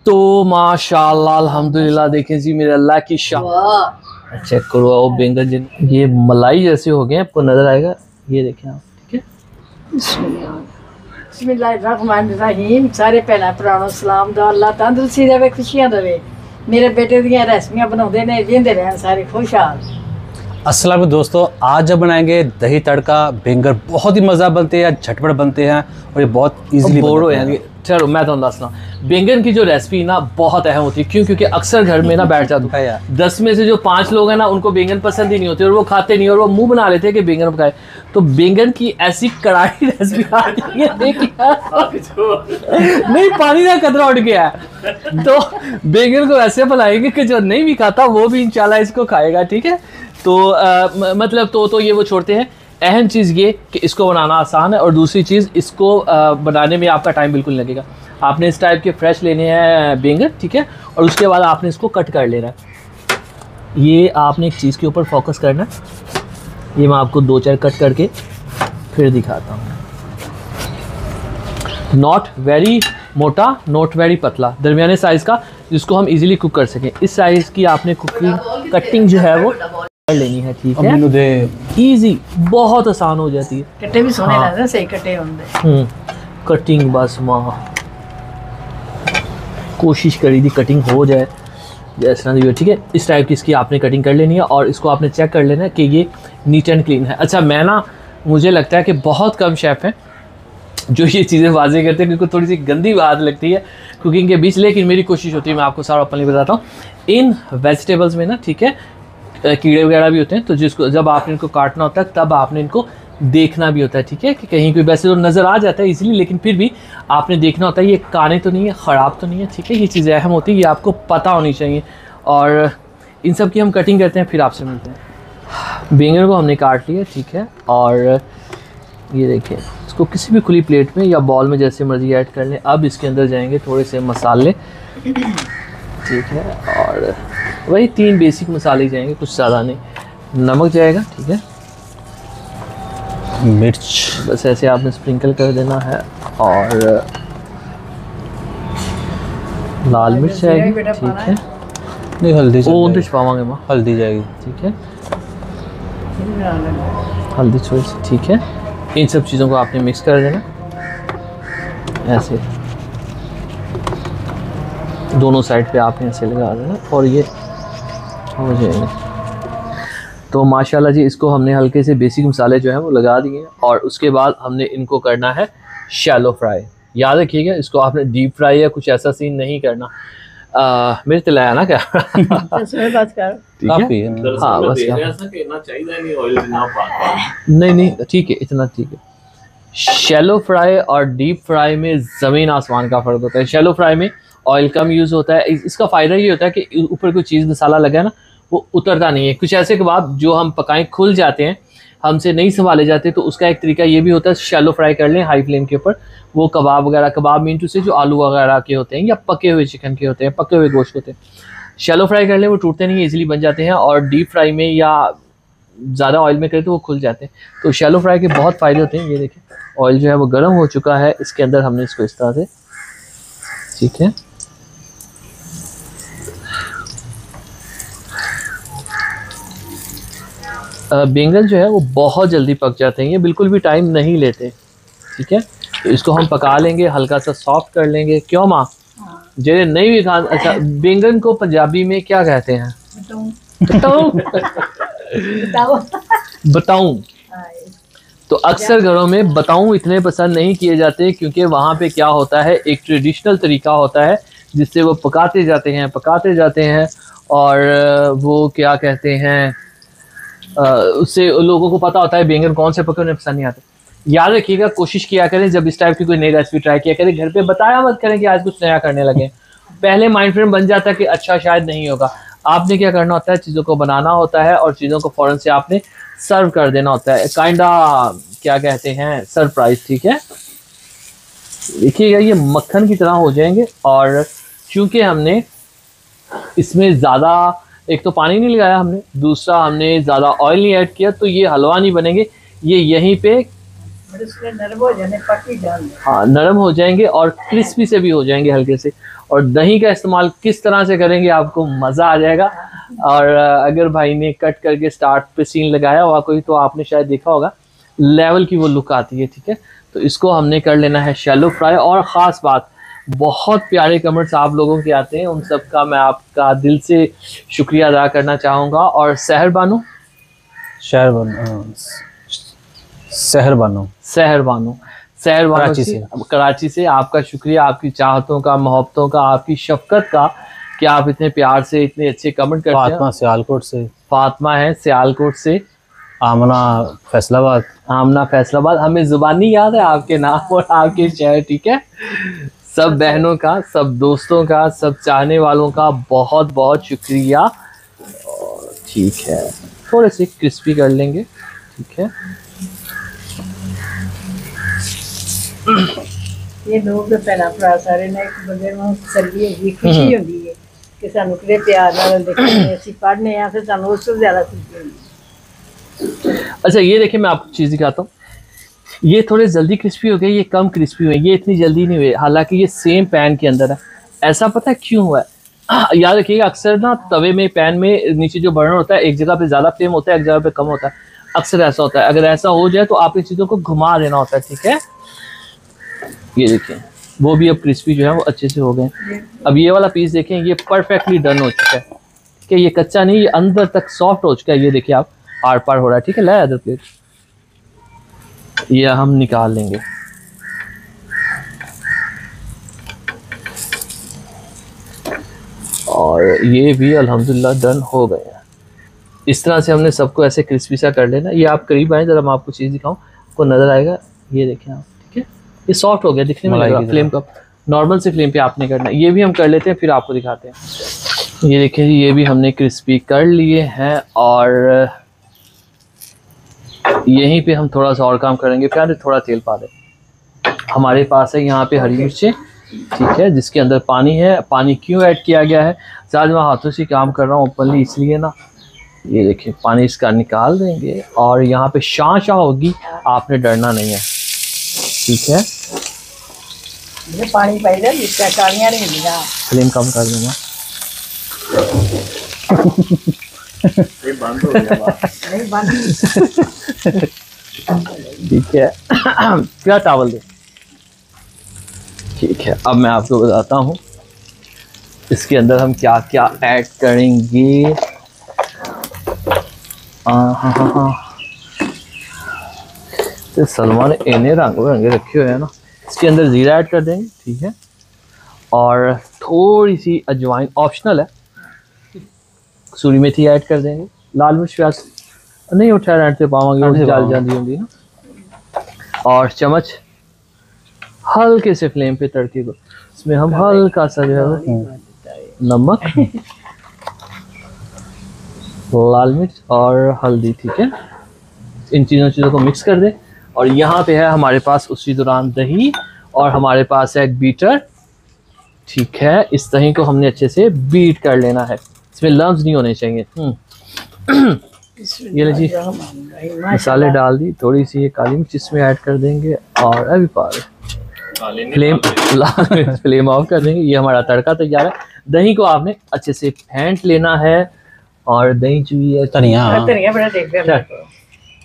तो माशाल्लाह अल्हम्दुलिल्लाह, देखें जी मेरे अल्लाह की शान। चेक करो आओ बैंगन जिन ये मलाई जैसे हो गए, आपको नजर आएगा। ये देखें आप, ठीक है। बिस्मिल्लाहिर्रहमानिर्रहीम। सारे भैन भराओं सलाम दो, अल्लाह तंदुरुस्ती देवे, खुशियां देवे। मेरे बेटे दियां रेसिपियां बनाते हैं, जिंदे रहन सारे खुशहाल। अस्सलाम दोस्तों, आज हम बनाएंगे दही तड़का बैंगन। बहुत ही मज़ा बनते हैं, झटपट बनते हैं और ये बहुत इजीली बोर हो जाएंगे। चलो मैं तो दसना, बैंगन की जो रेसिपी ना बहुत अहम होती है। क्यों? क्योंकि अक्सर घर में ना बैठ जाता है 10 में से जो 5 लोग हैं ना, उनको बैंगन पसंद ही नहीं होते और वो खाते नहीं, और वो मुंह बना लेते हैं कि बैंगन पकाए। तो बैंगन की ऐसी कड़ाई रेसिपी आती है, नहीं पानी का कतरा उठ गया है। तो बैंगन को ऐसे बनाएंगे कि जो नहीं भी खाता वो भी इंशाल्लाह इसको खाएगा, ठीक है। तो मतलब तो ये वो छोड़ते हैं। अहम चीज़ ये कि इसको बनाना आसान है, और दूसरी चीज़ इसको बनाने में आपका टाइम बिल्कुल नहीं लगेगा। आपने इस टाइप के फ्रेश लेने हैं बैंगन, ठीक है, और उसके बाद आपने इसको कट कर लेना है। ये आपने एक चीज़ के ऊपर फोकस करना है। ये मैं आपको 2-4 कट करके फिर दिखाता हूँ। नॉट वेरी मोटा, नॉट वेरी पतला, दरमियाने साइज़ का, जिसको हम इजीली कुक कर सकें। इस साइज़ की आपने कटिंग जो है वो कर लेनी है, ठीक है। इजी, बहुत आसान हो जाती है। कट्टे भी सोने लगते हैं, सही कट्टे होंगे। कटिंग बस माँ कोशिश करी थी कटिंग हो जाए जैसे ना, ठीक है। इस टाइप की इसकी आपने कटिंग कर लेनी है, और इसको आपने चेक कर लेना है कि ये नीट एंड क्लीन है। अच्छा, मैं ना, मुझे लगता है कि बहुत कम शेफ़ हैं जो ये चीज़ें वाजे करते हैं, क्योंकि थोड़ी सी गंदी बात लगती है कुकिंग के बीच। लेकिन मेरी कोशिश होती है, मैं आपको सारा ओपनली बताता हूँ। इन वेजिटेबल्स में ना, ठीक है, कीड़े वगैरह भी होते हैं, तो जिसको जब आपने इनको काटना होता है तब आपने इनको देखना भी होता है, ठीक है, कि कहीं कोई, वैसे तो नज़र आ जाता है इजीली, लेकिन फिर भी आपने देखना होता है ये काने तो नहीं है, ख़राब तो नहीं है, ठीक है। ये चीज़ें अहम होती है, ये आपको पता होनी चाहिए। और इन सब की हम कटिंग करते हैं, फिर आपसे मिलते हैं। बैंगन को हमने काट लिया, ठीक है, और ये देखिए, इसको किसी भी खुली प्लेट में या बॉल में जैसे मर्जी ऐड कर लें। अब इसके अंदर जाएंगे थोड़े से मसाले, ठीक है, और वही 3 बेसिक मसाले जाएंगे, कुछ ज़्यादा नहीं। नमक जाएगा, ठीक है, मिर्च बस ऐसे आपने स्प्रिंकल कर देना है, और लाल मिर्च जाएगी, ठीक है। नहीं, हल्दी वो छुपावांगे माँ, हल्दी जाएगी, ठीक है, हल्दी थोड़ी सी, ठीक है। इन सब चीज़ों को आपने मिक्स कर देना ऐसे, दोनों साइड पे आपने ऐसे लगा देना, और ये हो जाएगा। तो माशाल्लाह जी, इसको हमने हल्के से बेसिक मसाले जो हैं वो लगा दिए, और उसके बाद हमने इनको करना है शैलो फ्राई। याद रखिएगा, इसको आपने डीप फ्राई या कुछ ऐसा सीन नहीं करना। मेरे तलाया ना क्या काफ़ी है। हाँ बस, नहीं ठीक है, इतना ठीक है। शैलो फ्राई और डीप फ्राई में ज़मीन आसमान का फ़र्क होता है। शैलो फ्राई में ऑयल कम यूज़ होता है। इसका फ़ायदा ये होता है कि ऊपर कोई चीज़ मसाला लगा है ना, वो उतरता नहीं है। कुछ ऐसे कबाब जो हम पकाएं खुल जाते हैं, हमसे नहीं संभाले जाते, तो उसका एक तरीका ये भी होता है, शैलो फ्राई कर लें हाई फ्लेम के ऊपर। वो कबाब वगैरह, कबाब मीन टू से जो आलू वगैरह के होते हैं, या पके हुए चिकन के होते हैं, पके हुए गोश्त होते हैं, शैलो फ्राई कर लें, वो टूटते नहीं, इजीली बन जाते हैं। और डीप फ्राई में या ज़्यादा ऑयल में करें तो वो खुल जाते हैं। तो शैलो फ्राई के बहुत फ़ायदे होते हैं। ये देखें, ऑयल जो है वो गर्म हो चुका है, इसके अंदर हमने इसको इस तरह से, ठीक है, बैंगन जो है वो बहुत जल्दी पक जाते हैं, ये बिल्कुल भी टाइम नहीं लेते, ठीक है। तो इसको हम पका लेंगे, हल्का सा सॉफ्ट कर लेंगे। क्यों माँ, जेरे नहीं भी खा। अच्छा, बैंगन को पंजाबी में क्या कहते हैं? बताऊं। तो अक्सर घरों में बताऊं इतने पसंद नहीं किए जाते, क्योंकि वहाँ पे क्या होता है, एक ट्रेडिशनल तरीका होता है जिससे वो पकाते जाते हैं, और वो क्या कहते हैं, उससे लोगों को पता होता है बैंगन कौन से पके, उन्हें पसंद नहीं आते। याद रखिएगा, कोशिश किया करें जब इस टाइप की कोई नई रेसिपी ट्राई किया करें, घर पे बताया मत करें कि आज कुछ नया करने लगे। पहले माइंड फ्रेम बन जाता है कि अच्छा शायद नहीं होगा। आपने क्या करना होता है, चीज़ों को बनाना होता है, और चीज़ों को फ़ौरन से आपने सर्व कर देना होता है। काइंडा क्या कहते हैं, सरप्राइज, ठीक है। देखिएगा, ये मक्खन की तरह हो जाएंगे, और चूँकि हमने इसमें ज़्यादा, एक तो पानी नहीं लगाया हमने, दूसरा हमने ज़्यादा ऑयल नहीं ऐड किया, तो ये हलवा नहीं बनेंगे। ये यहीं पे नरम हो जाने, पक्की डाल, हाँ नरम हो जाएंगे, और क्रिस्पी से भी हो जाएंगे हल्के से। और दही का इस्तेमाल किस तरह से करेंगे आपको मज़ा आ जाएगा। और अगर भाई ने कट करके स्टार्ट पे सीन लगाया हुआ कोई तो आपने शायद देखा होगा लेवल की वो लुक आती है, ठीक है। तो इसको हमने कर लेना है शैलो फ्राई। और ख़ास बात, बहुत प्यारे कमेंट्स आप लोगों के आते हैं, उन सब का मैं आपका दिल से शुक्रिया अदा करना चाहूँगा। और सहर बानो कराची से आपका शुक्रिया, आपकी चाहतों का, मोहब्बतों का, आपकी शफकत का कि आप इतने प्यार से इतने अच्छे कमेंट करते हैं। फातिमा है सियालकोट से, आमना फैसलाबाद, हमें जुबानी याद है आपके नाम और आपके शहर, ठीक है। सब बहनों का, सब दोस्तों का, सब चाहने वालों का बहुत बहुत शुक्रिया। ठीक है, थोड़े से क्रिस्पी कर लेंगे, ठीक है। ये लोग तो पहला भरा सारे ने एक बंदे ਨੂੰ ਸਰਦੀ ਹੋਈ ਖੁਸ਼ੀ ਹੁੰਦੀ ਹੈ ਕਿ ਸਾਨੂੰ ਕਿਤੇ ਪਿਆਰ ਨਾਲ ਦੇਖਣੇ, ਅਸੀਂ पढ़ने ਆ, फिर ਸਾਨੂੰ ਉਸ ਤੋਂ ਜ਼ਿਆਦਾ खुशी ਹੁੰਦੀ है। अच्छा ये देखिए, मैं आपको चीज़ दिखाता हूँ। ये थोड़े जल्दी क्रिस्पी हो गए, ये कम क्रिस्पी हुए, ये इतनी जल्दी नहीं हुए, हालांकि ये सेम पैन के अंदर है। ऐसा पता है क्यों हुआ है? याद रखिएगा, अक्सर ना तवे में, पैन में नीचे जो बर्नर होता है, एक जगह पे ज़्यादा फ्लेम होता है, एक जगह पे कम होता है, अक्सर ऐसा होता है। अगर ऐसा हो जाए तो आप इन चीज़ों को घुमा देना होता है, ठीक है। ये देखिए, वो भी अब क्रिस्पी जो है वो अच्छे से हो गए। अब ये वाला पीस देखें, ये परफेक्टली डन हो चुका है, ठीक है। ये कच्चा नहीं, ये अंदर तक सॉफ्ट हो चुका है। ये देखिए, आप आर पार हो रहा है, ठीक है। लाया अदर प्लेट, ये हम निकाल लेंगे। और ये भी अल्हम्दुलिल्लाह डन हो गए हैं। इस तरह से हमने सबको ऐसे क्रिस्पी सा कर लेना। ये आप करीब आए जरा, मैं आपको चीज़ दिखाऊं, आपको नज़र आएगा। ये देखें आप, ठीक है, ये सॉफ्ट हो गया, दिखने में लग रहा है। फ्लेम का नॉर्मल से फ्लेम पे आपने करना है। ये भी हम कर लेते हैं, फिर आपको दिखाते हैं। ये देखिए जी, ये भी हमने क्रिस्पी कर लिए हैं। और यहीं पे हम थोड़ा सा और काम करेंगे। प्यारे थोड़ा तेल पा दें, हमारे पास है यहाँ पे हरी मिर्चें, ठीक है, जिसके अंदर पानी है। पानी क्यों ऐड किया गया है? ज़्यादा मैं हाथों से काम कर रहा हूँ ओपनली, इसलिए ना। ये देखिए, पानी इसका निकाल देंगे और यहाँ पे शाह होगी, आपने डरना नहीं है, ठीक है। ये पानी पाई दे, इसका कालियां नहीं मिला। फ्लेम कम कर देना। ये बंद हो गया बात। नहीं बंद, ठीक है। क्या चावल दे, ठीक है। अब मैं आपको बताता हूँ इसके अंदर हम क्या क्या ऐड करेंगे। हाँ, तो सलमान ने इन्हें रंग बिरंगे रखे हुए हैं ना। इसके अंदर ज़ीरा ऐड कर देंगे, ठीक है। और थोड़ी सी अजवाइन ऑप्शनल है, सूरी मेथी ऐड कर देंगे। लाल मिर्च प्याज नहीं उठा रहते पावांगे, जल जाती होंगी ना। और चम्मच हल्के से फ्लेम पे तड़के को, इसमें हम हल्का सा जो है नमक, लाल मिर्च और हल्दी, ठीक है। इन चीज़ों को मिक्स कर दें। और यहाँ पे है हमारे पास उसी दौरान दही, और हमारे पास है एक बीटर, ठीक है। इस दही को हमने अच्छे से बीट कर लेना है, इसमें लम्स नहीं होने चाहिए। ये ले जी, मसाले डाल दी, थोड़ी सी ये काली मिर्च इसमें ऐड कर देंगे। और अभी फ्लेम ऑफ कर देंगे। ये हमारा तड़का तैयार है। दही को आपने अच्छे से फेंट लेना है। और दही चाहिए धनिया बड़ा देख रहा है।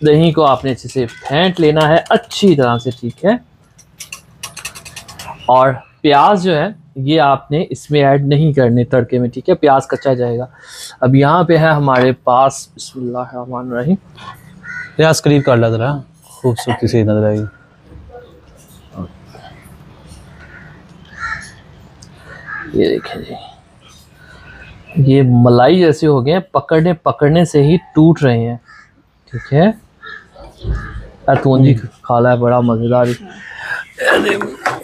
दही को आपने अच्छे से फेंट लेना है अच्छी तरह से, ठीक है। और प्याज जो है ये आपने इसमें ऐड नहीं करने तड़के में, ठीक है, प्याज कच्चा जाएगा। अब यहाँ पे है हमारे पास, बिस्मिल्लाहिर्रहमानिर्रहीम, प्याज करीब कर लग रहा, खूबसूरती से नजर आएगी। ये देखें जी, ये मलाई जैसे हो गए हैं, पकड़ने से ही टूट रहे हैं, ठीक है। अतूंजी खाला है, बड़ा मज़ेदार,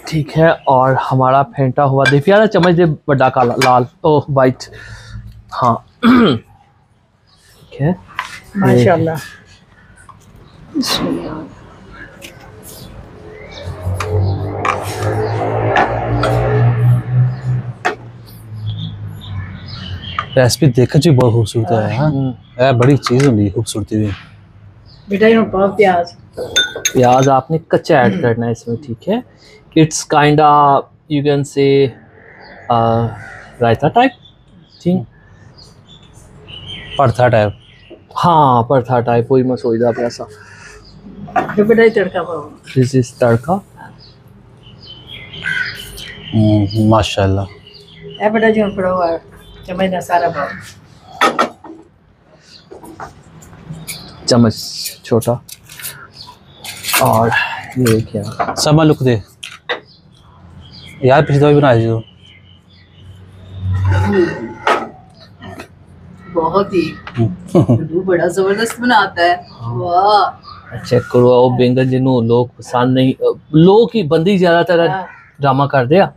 ठीक है। और हमारा फेंटा हुआ दे, प्यारा चम्मच दे, बड़ा काला लाल, ओह वाइट, हाँ, ठीक है, माशाल्लाह। रेसिपी देख जी बहुत खूबसूरत है। हाँ, बड़ी चीज़ होंगी खूबसूरती भी। बेटा ये पाव प्याज आपने कच्चा ऐड करना है इसमें, ठीक है। It's kinda you can say raita type thing, bharta type. हाँ पड़था टाइप वही मैं सोचता पाया सा। तो बेटा ही तड़का पाओ। दिस इज तड़का। माशाल्लाह। ए बेटा जो पड़ो हुआ चम्मच ना सारा पाओ। चम्मच छोटा। और ये क्या समा लुक दे यार, पिछली दवाई बना दी तो। बहुत ही गुड्डू बड़ा जबरदस्त बनाता है। वाह चेक करो वो बैंगन जिन्हों लोग पसंद नहीं, लोग की बंदी ज्यादातर हाँ। ड्रामा कर दिया।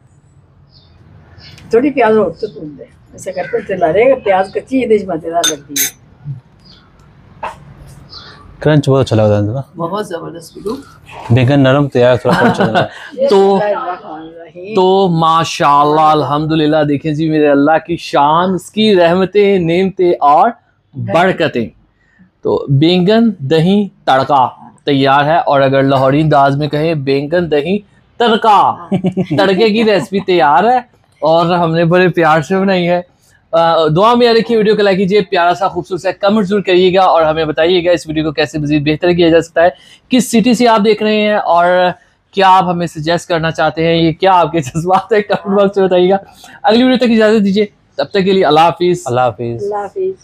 थोड़ी प्याज और तो तुम दे ऐसे करके चला रहेगा। प्याज कच्ची ये देश मजेदार लगती है। क्रंच बहुत अच्छा लगता है ना, बहुत जबरदस्त गुड्डू। बैंगन नरम तो यार थोड़ा क्रंच होता है। तो माशाल्लाह अल्हम्दुलिल्लाह देखें जी मेरे अल्लाह की शान, उसकी रहमतें नेमतें और बरकतें। तो बैंगन दही तड़का तैयार है, और अगर लाहौरी अंदाज में कहें बैंगन दही तड़का, तड़के की रेसिपी तैयार है और हमने बड़े प्यार से बनाई है। दुआ में याद रखिए, वीडियो को लाइक कीजिए, प्यारा सा खूबसूरत सा कमेंट जरूर करिएगा और हमें बताइएगा इस वीडियो को कैसे मजीद बेहतर किया जा सकता है, किस सिटी से आप देख रहे हैं और क्या आप हमें सजेस्ट करना चाहते हैं, ये क्या आपके जज्बात है, कमेंट बॉक्स में बताइएगा। अगली वीडियो तक इजाजत दीजिए, तब तक के लिए अल्लाह हाफिज़। अल्लाह हाफिज़। अल्लाह हाफिज।